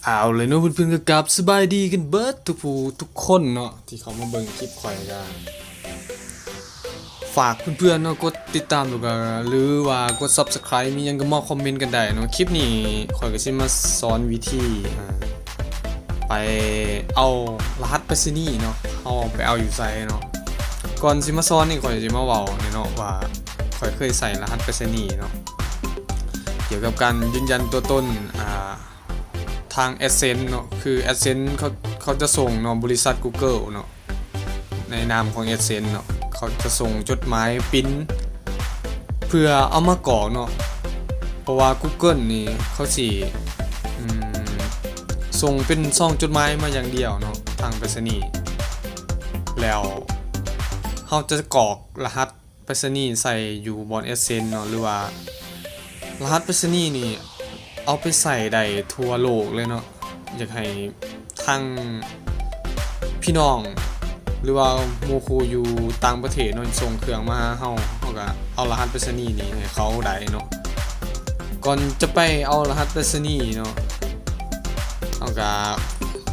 เอาเลยเนาะเพื่อนๆก็กลับสบายดีกันเบิดทุกผู้ทุกคนเนาะที่เขามาเบิ่งคลิปข่อยกันฝากเพื่อนๆเนาะกดติดตามดูกันหรือว่ากด Subscribe มีหยังก็มาคอมเมนต์กันได้เนาะคลิปนี้ข่อยก็สิมาสอนวิธีไปเอารหัสไปรษณีย์เนาะเอาไปเอาอยู่ไสเนาะก่อนสิมาสอนนี่ข่อยสิมาเว้าเนาะว่าข่อยเคยใส่รหัสไปรษณีย์เนาะเกี่ยวกับการยืนยันตัวตนทาง Adsense เนาะคือ Adsense เขาจะส่งเนาะบริษัท Google เนาะในนามของ Adsense เนาะเขาจะส่งจดหมายปริ้นเพื่อเอามากรอกเนาะเพราะว่า Google นี่เขาสิส่งเป็นซองจดหมายมาอย่างเดียวเนาะทางไปรษณีย์แล้วเขาจะกรอกรหัสไปรษณีย์ใส่อยู่บน Adsense เนาะหรือว่ารหัสไปรษณีย์นี่เอาไปใส่ได้ทั่วโลกเลยเนาะอยากให้ทั้งพี่น้องหรือว่าหมู่คู่อยู่ต่างประเทศเนาะส่งเครื่องมาหาเฮาก็เอารหัสไปรษณีย์นี่ให้เขาได้เนาะก่อนจะไปเอารหัสไปรษณีย์เนาะเฮาก็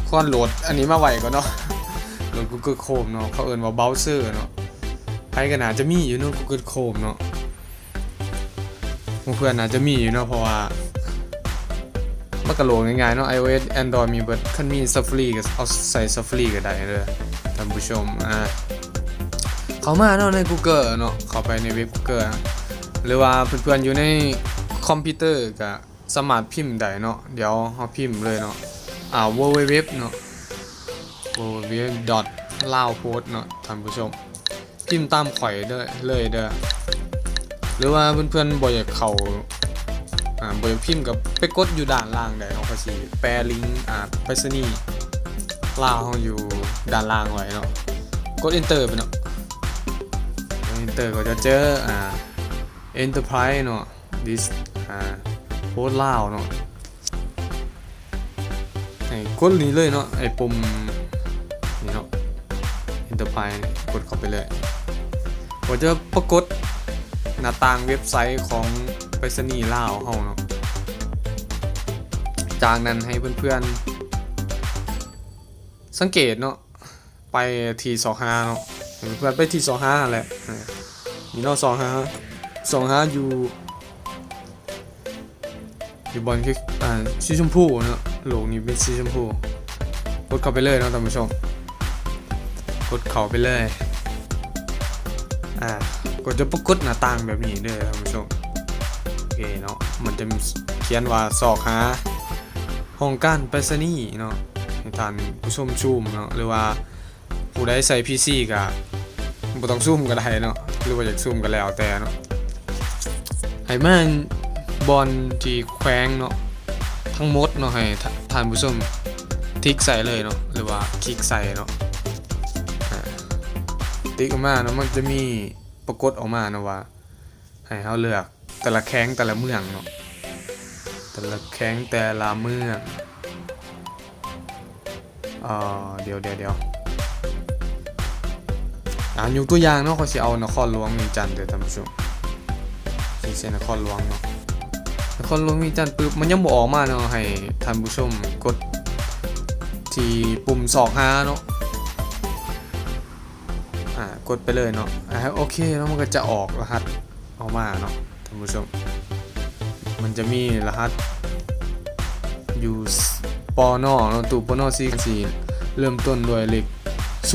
ควรโหลดอันนี้มาไว้ก่อนเนาะโหลด Google Chrome เนาะเขาเอิ้นว่าเบราว์เซอร์เนาะใครก็น่าจะมีอยู่เนาะ Google Chrome เนาะเพื่อนน่าจะมีอยู่เนาะเพราะว่ามันก็โหลดง่ายๆเนาะ iOS Android มีเบิดคันมี Safari ก็เอาใส่ Safari ก็ได้เด้อท่านผู้ชมเข้ามาเนาะใน Google เนาะเข้าไปในเว็บ Google หรือว่าเพื่อนๆอยู่ในคอมพิวเตอร์ก็สามารถพิมพ์ได้เนาะเดี๋ยวเฮาพิมพ์เลยเนาะwww เนาะ www.laopost เนาะท่านผู้ชมพิมพ์ตามข่อยเด้อเลยเด้อหรือว่าเพื่อนๆบ่อยากเข้าบ่อยากพิมพ์กับไปกดอยู่ด้านล่างได้เนาะก็สิแปะลิงก์ไปรษณีย์ลาวเฮาอยู่ด้านล่างไว้เนาะกด enter ไปเนาะ enter ก็จะเจอenterprise เนาะ this post ลาวเนาะให้กดนี้เลยเนาะไอ้ปุ่มนี่เนาะ enterprise กดเข้าไปเลยก็จะปรากฏหน้าต่างเว็บไซต์ของไปรษณีย์ลาวเฮาเนาะจากนั้นให้เพื่อนๆสังเกตเนาะไปที่25เนาะเพื่อนไปที่25แหละมีเนาะ25อยู่บนคือสีชมพูเนาะโลกนี้เป็นสีชมพูกดเข้าไปเลยเนาะท่านผู้ชมกดเข้าไปเลยก็จะปรากฏหน้าต่างแบบนี้เด้อท่านผู้ชมโอเคเนาะมันจะเขียนว่าสอกหาห้องการไปรษณีย์เนาะให้ท่านผู้ชมซูมเนาะหรือว่าผู้ใดใส่ PC ก็บ่ต้องซูมก็ได้เนาะหรือว่าอยากซูมก็แล้วแต่เนาะให้มันบอลที่แขวงเนาะทั้งหมดเนาะให้ท่านผู้ชมติ๊กใส่เลยเนาะหรือว่าคลิกใส่เนาะติ๊กออกมาเนาะมันจะมีปรากฏออกมาเนาะว่าให้เฮาเลือกแต่ละแข้งแต่ละเมืองเนาะแต่ละแข้งแต่ละเมืองเดี๋ยวยกตัวอย่างเนาะเขาสิเอานครหลวงเวียงจันทน์เด้อท่านผู้ชมสิเส้นนครหลวงเนาะนครหลวงเวียงจันทน์ปึ๊บมันยังบ่ออกมาเนาะให้ท่านผู้ชมกดที่ปุ่มสอกหาเนาะกดไปเลยเนาะโอเคแล้วมันก็จะออกรหัสออกมาเนาะท่านผู้ชมมันจะมีรหัสอยู่ปนเนาะตู้ปน44เริ่มต้นด้วยเลข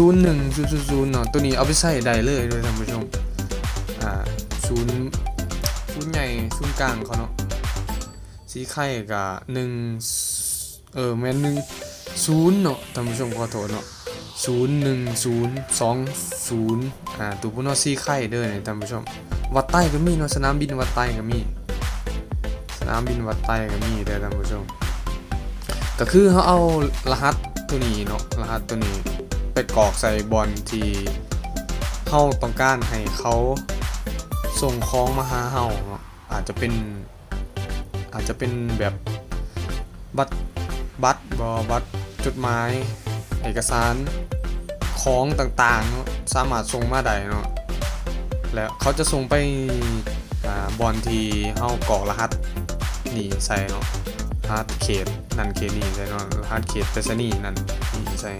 01000เนาะตัวนี้เอาไปใส่ได้เลยด้วยท่านผู้ชม0ใหญ่0กลางเขาเนาะสีไข่กับ1แม่น10เนาะท่านผู้ชมขอโทษเนาะ01020ตู้ปน4ไข่เด้อนี่ท่านผู้ชมวัดใต้ก็มีเนาะสนามบินวัดใต้ก็มีสนามบินวัดใต้ก็มีเด้อท่านผู้ชมก็คือเขาเอารหัสตัวนี้เนาะรหัสตัวนี้ไปกรอกใส่บอลที่เฮาต้องการให้เขาส่งของมาหาเฮาเนาะอาจจะเป็นแบบบัตรจดหมายเอกสารของต่างๆเนาะสามารถส่งมาได้เนาะแล้วเขาจะส่งไปบอลที่เฮากรอกรหัสนี่ใส่เนาะ หัสเขตนั่นเขตนี้ใช่เนาะรหัสเขตไปรษณีย์นั่นนี่ใช่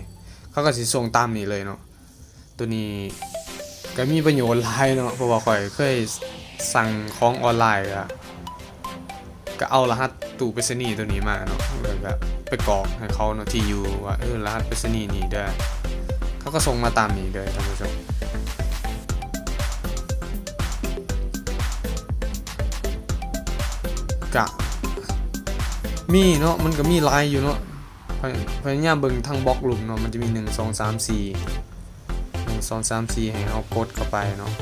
เขาก็สิส่งตามนี้เลยเนาะตัวนี้ก็มีประโยชน์หลายเนาะเพราะว่าข่อยเคยสั่งของออนไลน์ก็เอารหัสตู้ไปรษณีย์ตัวนี้มาเนาะแล้วก็ไปกรอกให้เขาเนาะที่อยู่ว่ารหัสไปรษณีย์นี่เด้อเขาก็ส่งมาตามนี้เลยท่านผู้ชมกะมีเนาะมันก็มีลายอยู่เนาะพยายามเบิ่งทางบล็อกหลุมเนาะมันจะมี1 2 3 4 1 2 3 4ให้เอากดเข้าไปเนาะ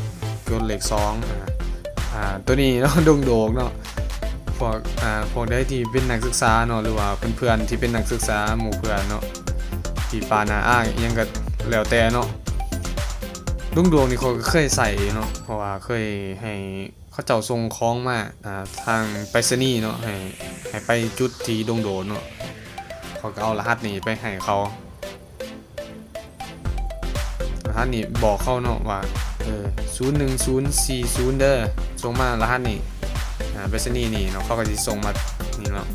กดเลข2ตัวนี้เนาะโด่งๆเนาะพวกได้ที่เป็นนักศึกษาเนาะหรือว่าเพื่อนๆที่เป็นนักศึกษาหมู่เพื่อนเนาะที่ปานาอ้างอิหยังก็แล้วแต่เนาะดวงนี่เขาก็เคยใส่เนาะเพราะว่าเคยให้เขาเจ้าส่งของมาทางไปรษณีย์เนาะให้ไปจุดที่ดงโดนเนาะเขาก็เอารหัสนี้ไปให้เขารหัสนี้บอกเขาเนาะว่า01040เด้อส่งมารหัสนี้ไปรษณีย์นี่เนาะเขาก็สิส่งมานี่เนาะ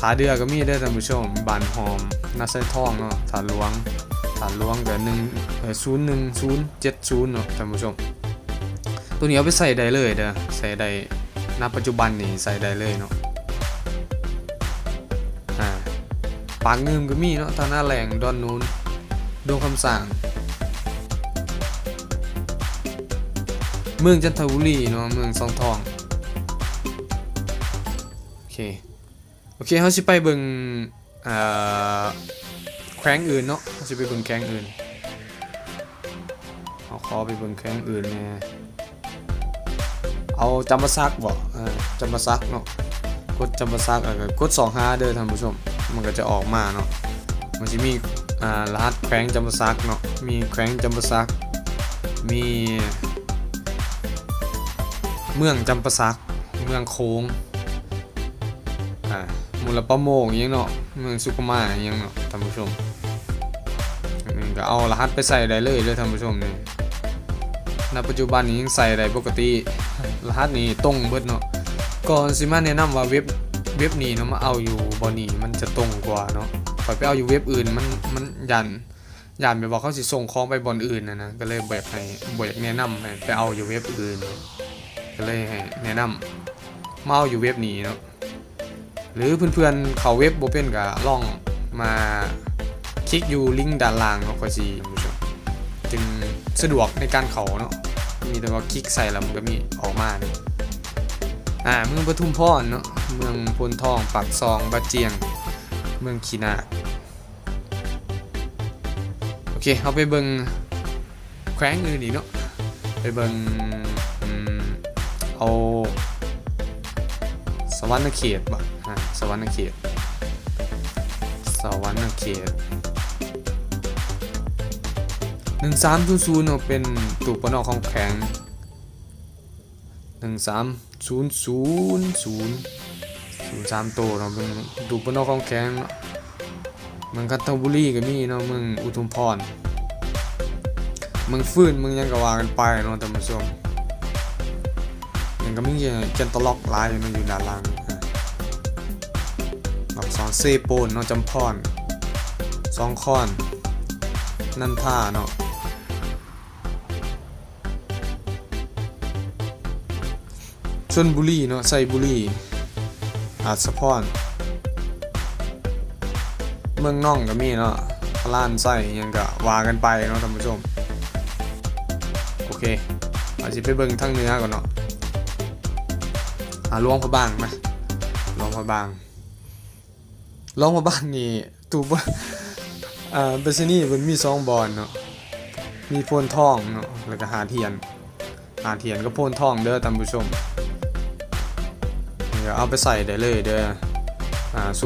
ถาเดือก็มีเด้อท่านผู้ชมบานหอมนาไซทองเนาะถาหลวงก็01070เนาะท่านผู้ชมตัวนี้เอาไปใส่ได้เลยเด้อใส่ได้ณปัจจุบันนี่ใส่ได้เลยเนาะปากเงิมก็มีเนาะทางหน้าแหลงดอนนู้นดงคำสั่งเมืองจันทบุรีเนาะเมืองสองทองโอเคเฮาสิไปเบิ่งแขวงอื่นเนาะเฮาสิไปเบิ่งแขวงอื่นเฮาขอไปเบิ่งแขวงอื่นแน่เอาจำปาสักบ่จำปาสักเนาะกดจำปาสักแล้วก็กด25เด้อท่านผู้ชมมันก็จะออกมาเนาะมันสิมีรหัสแขวงจำปาสักเนาะมีแขวงจำปาสักมีเมืองจำปาสักเมืองโค้งมูลประโมงอย่างเนาะเมืองสุขมาอย่างเนาะท่านผู้ชมนี่ก็เอารหัสไปใส่ได้เลยท่านผู้ชมนี่ณปัจจุบันนี้ยังใส่ได้ปกติรหัสนี้ตรงเบิดเนาะก่อนสิมาแนะนำว่าเว็บนี้เนาะมาเอาอยู่บ่นี้มันจะตรงกว่าเนาะไปเอาอยู่เว็บอื่นมันยันแบบว่าเขาสิส่งของไปบ่อนอื่นนะก็เลยแบบให้บ่อยากแนะนำให้ไปเอาอยู่เว็บอื่นก็เลยให้แนะนำมาเอาอยู่เว็บนี้เนาะหรือเพื่อนๆเขาเว็บบ่เป็นก็ลองมาคลิกอยู่ลิงก์ด้านล่างเนาะก็สิจึงสะดวกในการเข้าเนาะมีแต่ว่าคลิกใส่แล้วมันก็มีออกมาเนี่ยเมืองปทุมพรเนาะเมืองพลทองปากซองบาเจียงเมืองขีนาโอเคเอาไปเบิ่งแขวงอื่นอีกเนาะไปเบิ่งเอาสวรรณเขตบ่สวรรณเขต1300เนาะเป็นตู้ปนของแข็ง1300003ตัวเนาะเป็นตู้ปนของแข็งเนาะเมืองกันทบุรีก็มีเนาะเมืองอุทุมพรเมืองฟื้นเมืองยังก็ว่ากันไปเนาะท่านผู้ชมยังก็มีจันทล็อกหลายอยู่ด้านล่างหลัก2เซโปนเนาะจำพร2คอนนันท่าเนาะชลบุรีเนาะไซบุรีอาจสะพรเมืองน่องก็มีเนาะพลานไส้ยังก็ว่ากันไปเนาะท่านผู้ชมโอเคเราจะไปเบิ่งทางเหนือก่อนเนาะหลวงพระบางไหมหลวงพระบางนี่ตูบไปรษณีย์มันมี2บอนเนาะมีโพนทองเนาะแล้วก็หาเทียนก็โพนทองเด้อท่านผู้ชมเดี๋ยวเอาไปใส่ได้เลยเด้อ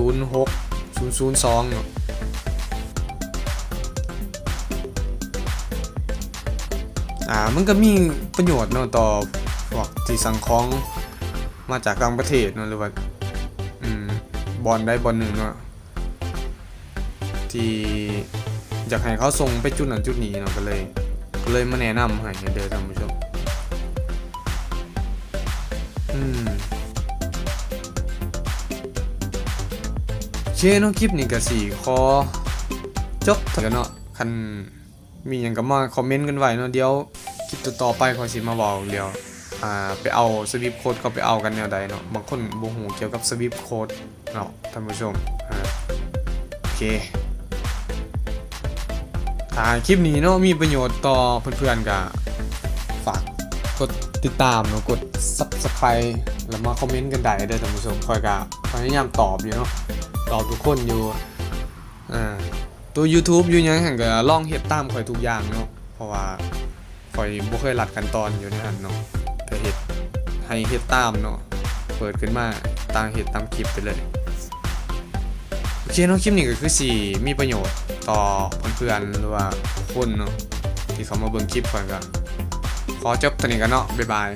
06002เนาะมันก็มีประโยชน์เนาะต่อพวกที่สั่งของมาจากต่างประเทศเนาะหรือว่าบอลได้บอลหนึ่งเนาะที่อยากให้เขาส่งไปจุดนั้นจุดนี้เนาะก็เลยมาแนะนำให้เด้อท่านผู้ชม เคเนาะคลิปนี้ก็สิขอจบเถอะเนาะคันมีหยังก็มาคอมเมนต์กันไว้เนาะเดี๋ยวคลิปต่อๆไปขอยสิมาเว้าเดี๋ยวไปเอาสวิปโค้ดเขาไปเอากันแนวใดเนาะบางคนบ่ฮู้เกี่ยวกับสวิปโค้ดเนาะท่านผู้ชมโอเคถ้าคลิปนี้เนาะมีประโยชน์ต่อเพื่อนๆก็ฝากกดติดตามเนาะกด Subscribe แล้วมาคอมเมนต์กันได้เด้อท่านผู้ชมคอยก็พยายามตอบอยู่เนาะตอบทุกคนอยู่ตัว YouTube อยู่หยังหั่นก็ลองเฮ็ดตามข่อยทุกอย่างเนาะเพราะว่าข่อยบ่เคยรัดขั้นตอนอยู่ในหั่นเนาะแต่เฮ็ดให้เฮ็ดตามเนาะเปิดขึ้นมาตามเฮ็ดตามคลิปไปเลยโอเคเนาะคลิปนี้ก็คือสิมีประโยชน์ต่อเพื่อนๆหรือว่าคนเนาะที่เขามาเบิ่งคลิปข่อยก็ขอจบตอนนี้กันเนาะบ๊ายบาย